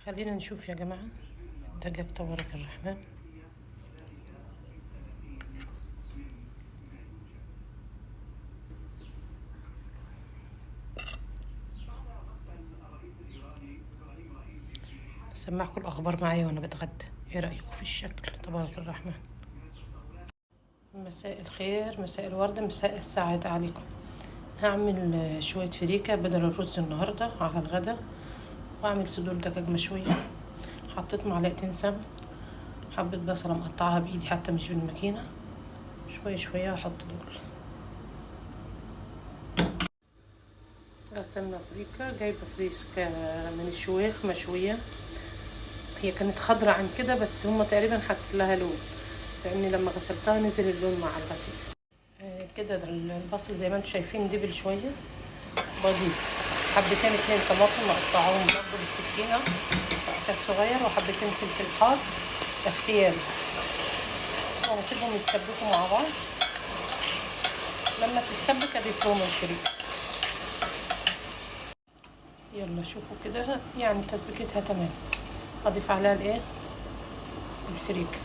خلينا نشوف يا جماعة الدجاج تبارك الرحمن. سمعكم الأخبار معايا وأنا بتغدى، ايه رأيكم في الشكل؟ تبارك الرحمن. مساء الخير، مساء الورد، مساء السعادة عليكم. هعمل شوية فريكة بدل الرز النهاردة على الغدا، وأعمل صدور دجاج مشوية. حطيت معلقتين سمن، حبة بصلة مقطعها بإيدي حتى مش بالماكينة، شوية شوية هحط دول. غسلنا فريكة، جايبة فريكة من الشويخ مشوية، هي كانت خضرة عن كده بس هما تقريبا حطيت لها لون، لأني لما غسلتها نزل اللون مع الغسيل. كده البصل زي ما انتم شايفين دبل شوية. بضيف حبتين 2 طماطم مقطعهم برضه بالسكينة مقطع صغير، وحبتين فلفل حار اختياري، وهسيبهم يتسبكوا مع بعض. لما تتسبك اضيف لهم الفريك. يلا شوفوا كده يعني تسبيكتها تمام، اضيف عليها الايه الفريك.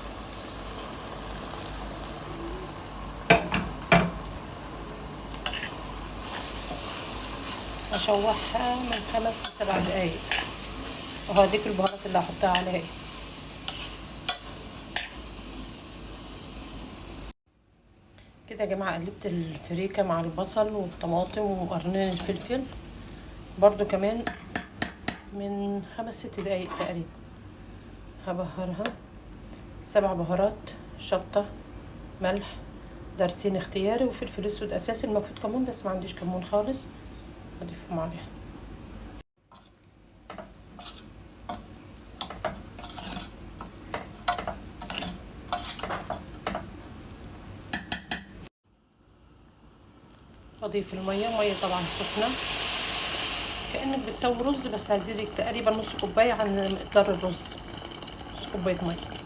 اشوحها من 5 ل7 دقايق، وهديك البهارات اللي هحطها عليها ايه. كده يا جماعه قلبت الفريكه مع البصل والطماطم وقرنين الفلفل برضو كمان من 5-6 دقايق تقريبا. هبهرها 7 بهارات: شطه، ملح، دارسين اختياري، وفلفل اسود اساسي، المفروض كمون بس ما عنديش كمون خالص، اضيفهم عليها. اضيف الميه طبعا سخنه كانك بتسوي رز، بس هزيدك تقريبا نص كوبايه عن مقدار الرز، نص كوبايه ميه.